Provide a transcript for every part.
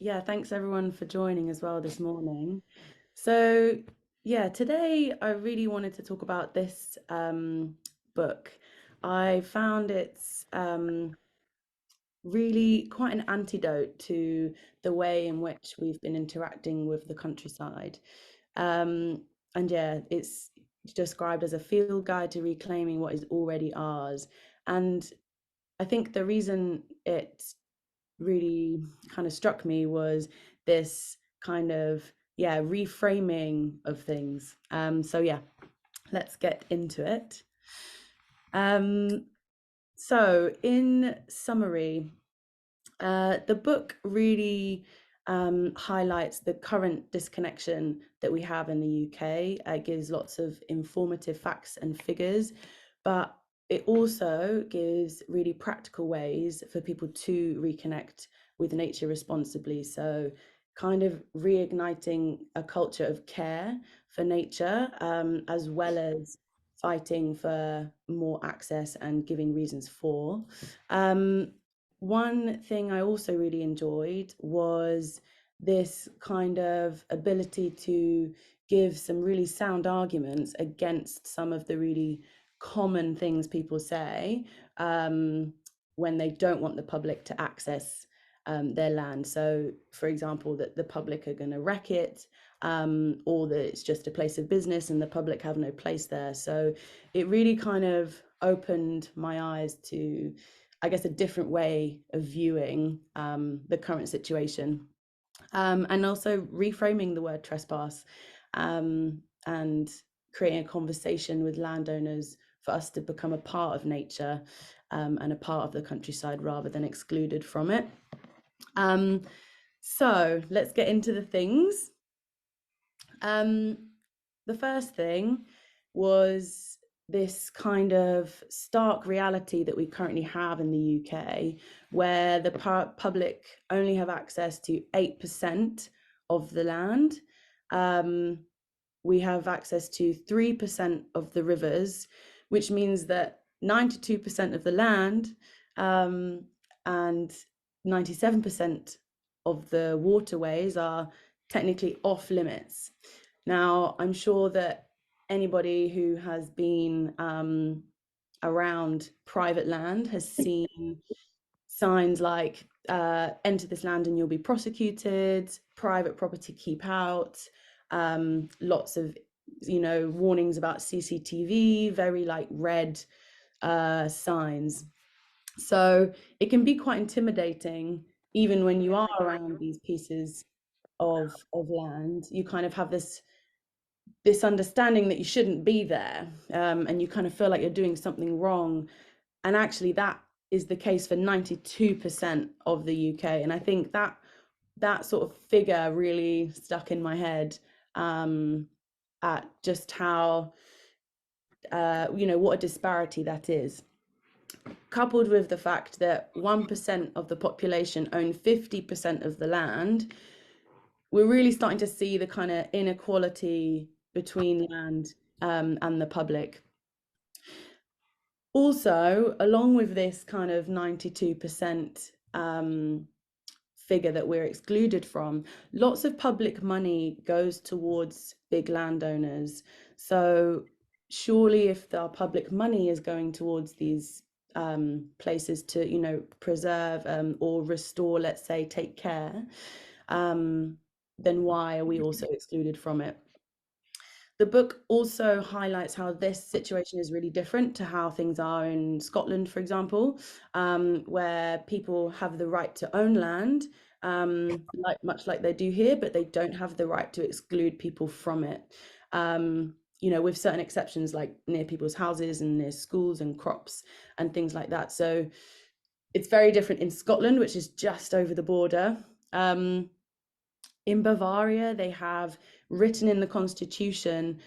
Yeah, thanks everyone for joining as well this morning. So, yeah, today I really wanted to talk about this book. I found it's really quite an antidote to the way in which we've been interacting with the countryside. Um, and yeah, it's described as a field guide to reclaiming what is already ours. And I think the reason it really kind of struck me was this kind of reframing of things. So yeah, let's get into it. Um, so in summary, the book really highlights the current disconnection that we have in the UK. It gives lots of informative facts and figures, but it also gives really practical ways for people to reconnect with nature responsibly. So, kind of reigniting a culture of care for nature, as well as fighting for more access and giving reasons for. Um, One thing I also really enjoyed was this kind of ability to give some really sound arguments against some of the really common things people say when they don't want the public to access their land. So, for example, that the public are going to wreck it, or that it's just a place of business and the public have no place there. So, it really kind of opened my eyes to, I guess, a different way of viewing the current situation, and also reframing the word trespass, and creating a conversation with landowners for us to become a part of nature, and a part of the countryside rather than excluded from it. Um, so let's get into the things. Um, the first thing was this kind of stark reality that we currently have in the UK, where the public only have access to 8% of the land. Um, we have access to 3% of the rivers, which means that 92% of the land, and 97% of the waterways are technically off limits. Now, I'm sure that anybody who has been around private land has seen signs like enter this land and you'll be prosecuted, private property keep out, lots of warnings about CCTV, very like red signs. So it can be quite intimidating even when you are around these pieces of land. You kind of have this understanding that you shouldn't be there, and you kind of feel like you're doing something wrong, and actually that is the case for 92% of the UK. And I think that sort of figure really stuck in my head, at just how what a disparity that is, coupled with the fact that 1% of the population own 50% of the land. We're really starting to see the kind of inequality between land, and the public. Also, along with this kind of 92% figure that we're excluded from, lots of public money goes towards big landowners. So surely if our public money is going towards these places to, preserve, or restore, let's say, take care, then why are we also excluded from it? The book also highlights how this situation is really different to how things are in Scotland, for example, where people have the right to own land, much like they do here, but they don't have the right to exclude people from it. With certain exceptions, like near people's houses and near schools and crops and things like that. So it's very different in Scotland, which is just over the border. In Bavaria, they have written in the constitution,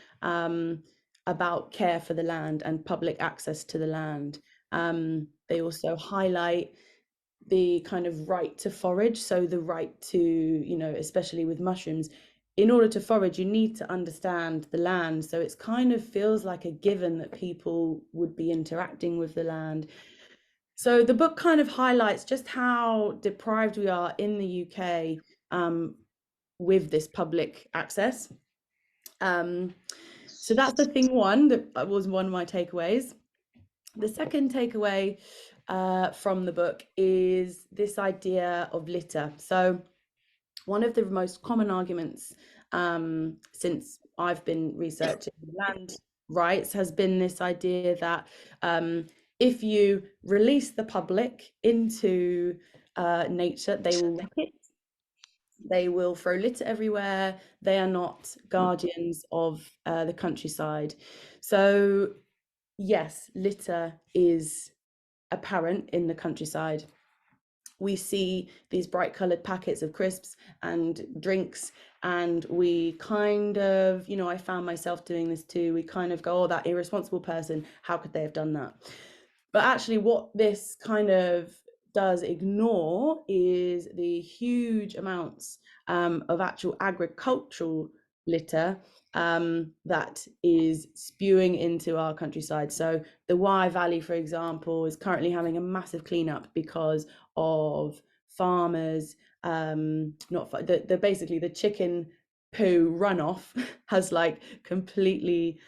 about care for the land and public access to the land. They also highlight the kind of right to forage, so the right to, especially with mushrooms, in order to forage, you need to understand the land. So it's kind of feels like a given that people would be interacting with the land. So the book kind of highlights just how deprived we are in the UK, with this public access. So that's the thing one that was one of my takeaways. The second takeaway from the book is this idea of litter. So one of the most common arguments since I've been researching land rights has been this idea that if you release the public into nature, they will wreck it. They will throw litter everywhere. They are not guardians of the countryside. So, yes, litter is apparent in the countryside. We see these bright colored packets of crisps and drinks, and we kind of, I found myself doing this too. We kind of go, oh, that irresponsible person, how could they have done that? But actually, what this kind of does ignore is the huge amounts of actual agricultural litter that is spewing into our countryside. So the Wye Valley, for example, is currently having a massive cleanup because of farmers, basically the chicken poo runoff has like completely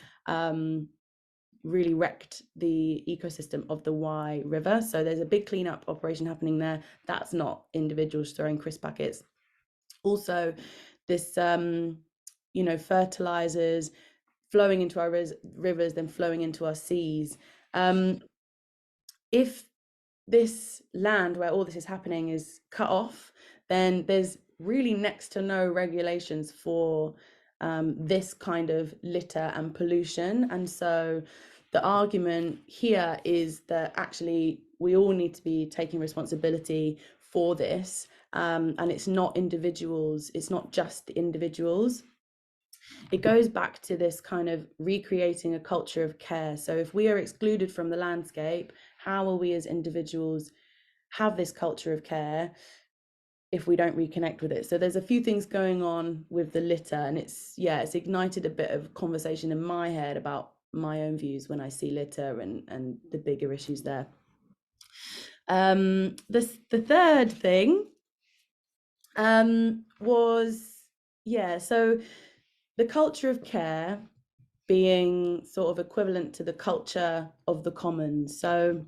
really wrecked the ecosystem of the Wye River. So there's a big cleanup operation happening there. That's not individuals throwing crisp packets. Also, this fertilizers flowing into our rivers, then flowing into our seas. If this land where all this is happening is cut off, then there's really next to no regulations for this kind of litter and pollution. And so the argument here is that actually we all need to be taking responsibility for this. And it's not individuals, it's not just the individuals. It goes back to this kind of recreating a culture of care. So if we are excluded from the landscape, how will we as individuals have this culture of care if we don't reconnect with it? So there's a few things going on with the litter, and it's ignited a bit of conversation in my head about my own views when I see litter and the bigger issues there. The third thing was so the culture of care being sort of equivalent to the culture of the commons. So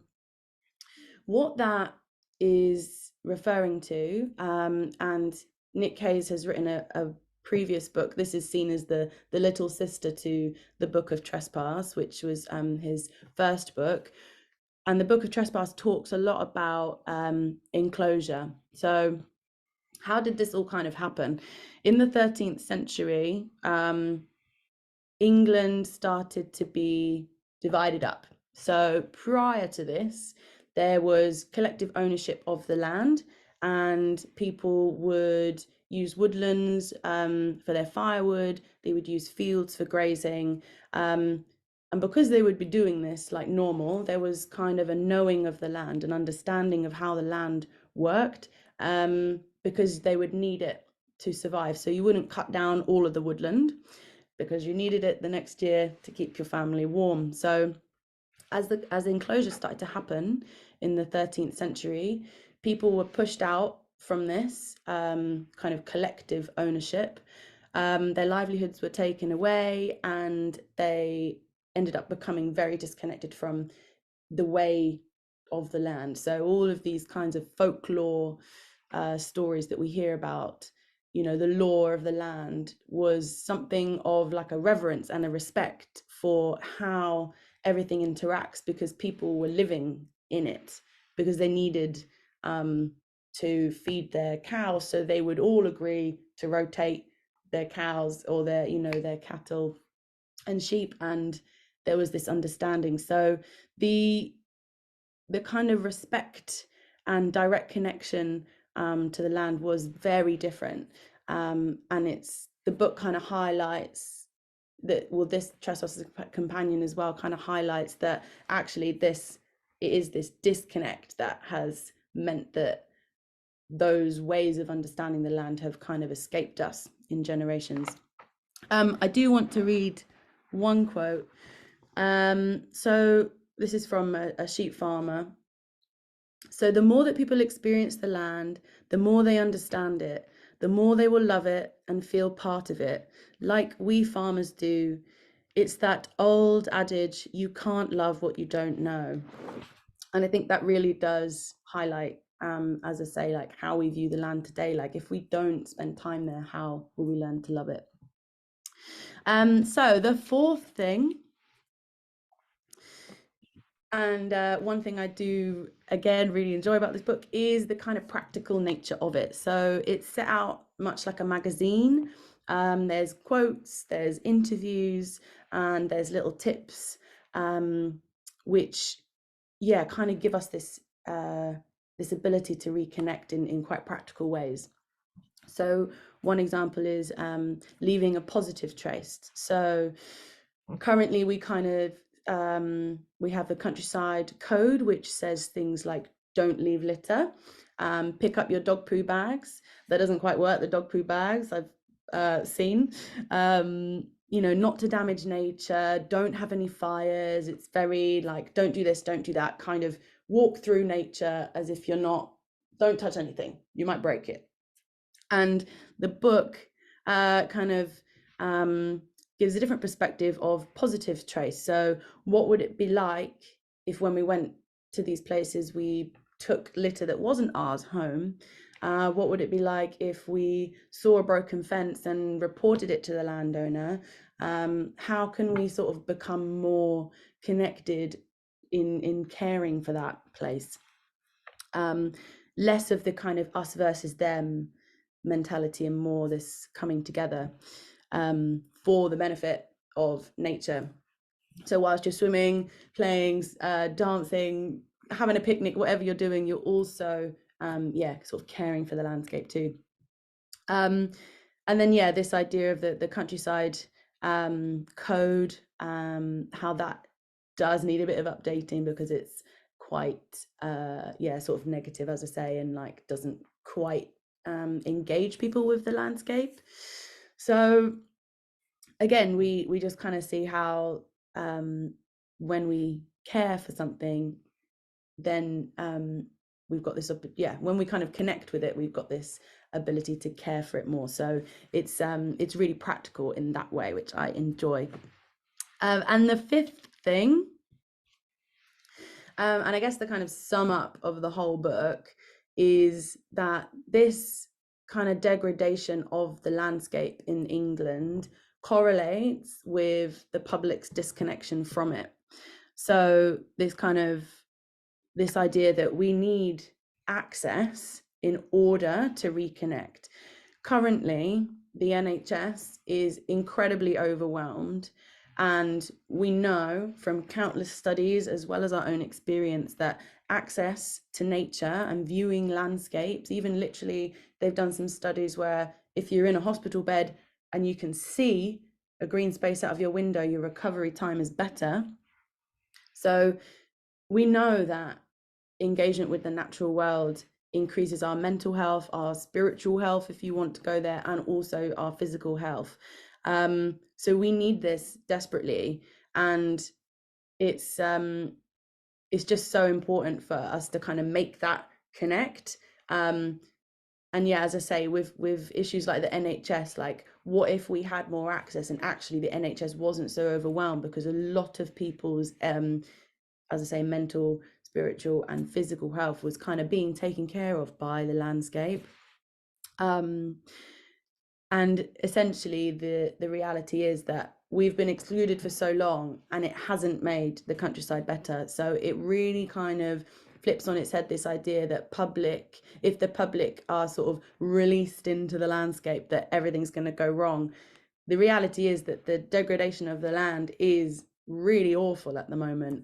what that is referring to, and Nick Case has written a previous book. This is seen as the little sister to the Book of Trespass, which was his first book. And the Book of Trespass talks a lot about enclosure. So how did this all kind of happen? In the 13th century, England started to be divided up. So prior to this, there was collective ownership of the land, and people would use woodlands for their firewood. They would use fields for grazing. And because they would be doing this like normal, there was kind of a knowing of the land, an understanding of how the land worked, because they would need it to survive. So you wouldn't cut down all of the woodland because you needed it the next year to keep your family warm. So as enclosure started to happen in the 13th century, people were pushed out from this kind of collective ownership. Their livelihoods were taken away, and they ended up becoming very disconnected from the way of the land. So all of these kinds of folklore stories that we hear about, the law of the land, was something of like a reverence and a respect for how everything interacts, because people were living in it, because they needed to feed their cows. So they would all agree to rotate their cows or their cattle and sheep, and there was this understanding. So the kind of respect and direct connection to the land was very different. And the book kind of highlights that, this Trespasser's Companion as well kind of highlights that actually it is this disconnect that has meant that those ways of understanding the land have kind of escaped us in generations. I do want to read one quote. So this is from a sheep farmer. So the more that people experience the land, the more they understand it. the more they will love it and feel part of it, like we farmers do. It's that old adage, you can't love what you don't know. And I think that really does highlight, as I say, like how we view the land today. Like if we don't spend time there, how will we learn to love it? So the fourth thing, and one thing I do again really enjoy about this book is the kind of practical nature of it. So it's set out much like a magazine. There's quotes, there's interviews, and there's little tips, which, yeah, kind of give us this this ability to reconnect in quite practical ways. So one example is leaving a positive trace. So currently we kind of we have the countryside code, which says things like don't leave litter, pick up your dog poo bags. That doesn't quite work, the dog poo bags I've seen. You know, not to damage nature, don't have any fires. It's very like, don't do this, don't do that, kind of walk through nature as if you're not, don't touch anything, you might break it. And the book kind of gives a different perspective of positive trace. So what would it be like if when we went to these places we took litter that wasn't ours home? What would it be like if we saw a broken fence and reported it to the landowner? How can we sort of become more connected in caring for that place? Less of the kind of us versus them mentality and more this coming together for the benefit of nature. So whilst you're swimming, playing, dancing, having a picnic, whatever you're doing, you're also yeah, sort of caring for the landscape too. And then yeah, this idea of the countryside code, how that does need a bit of updating because it's quite yeah, sort of negative, as I say, and like doesn't quite engage people with the landscape. So again, we just kind of see how when we care for something, then we've got this, yeah, when we kind of connect with it, we've got this ability to care for it more. So it's really practical in that way, which I enjoy. And the fifth thing, and I guess the kind of sum up of the whole book is that this kind of degradation of the landscape in England correlates with the public's disconnection from it. So this idea that we need access in order to reconnect. Currently, the NHS is incredibly overwhelmed. And we know from countless studies, as well as our own experience, that access to nature and viewing landscapes, even literally, they've done some studies where if you're in a hospital bed and you can see a green space out of your window, your recovery time is better. So we know that engagement with the natural world increases our mental health, our spiritual health, if you want to go there, and also our physical health. So we need this desperately, and it's just so important for us to kind of make that connect. And yeah, as I say, with issues like the NHS, like what if we had more access and actually the NHS wasn't so overwhelmed, because a lot of people's as I say, mental, spiritual and physical health was kind of being taken care of by the landscape. And essentially the reality is that we've been excluded for so long and it hasn't made the countryside better. So it really kind of flips on its head this idea that if the public are sort of released into the landscape, that everything's going to go wrong. The reality is that the degradation of the land is really awful at the moment.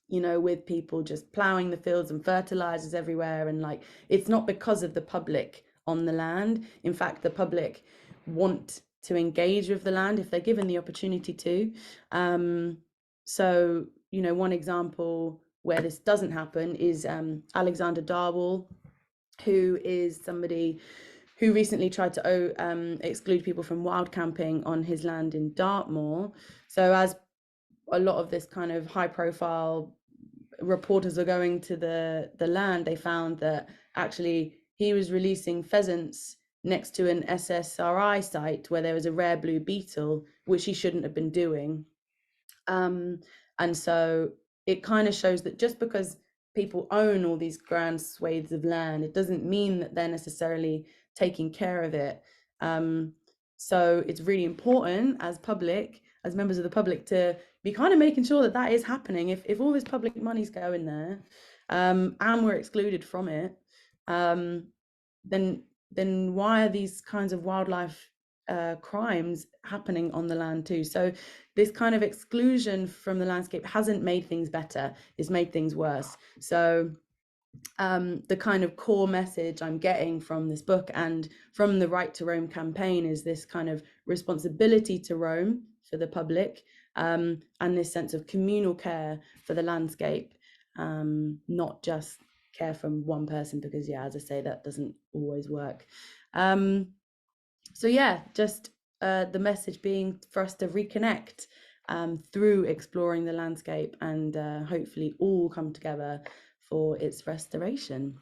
You know, with people just ploughing the fields and fertilizers everywhere, and like it's not because of the public on the land. In fact, the public want to engage with the land if they're given the opportunity to. So, you know, one example where this doesn't happen is Alexander Darwell, who is somebody who recently tried to exclude people from wild camping on his land in Dartmoor. So as a lot of this kind of high profile reporters are going to the land, they found that actually he was releasing pheasants next to an SSRI site where there was a rare blue beetle, which he shouldn't have been doing. And so it kind of shows that just because people own all these grand swathes of land, it doesn't mean that they're necessarily taking care of it. So it's really important as members of the public, to be kind of making sure that that is happening. If all this public money's going there, and we're excluded from it, then why are these kinds of wildlife crimes happening on the land too? So this kind of exclusion from the landscape hasn't made things better, it's made things worse. So the kind of core message I'm getting from this book and from the Right to Roam campaign is this kind of responsibility to roam for the public, and this sense of communal care for the landscape, not just care from one person, because yeah, as I say, that doesn't always work. So yeah, just the message being for us to reconnect through exploring the landscape, and hopefully all come together for its restoration.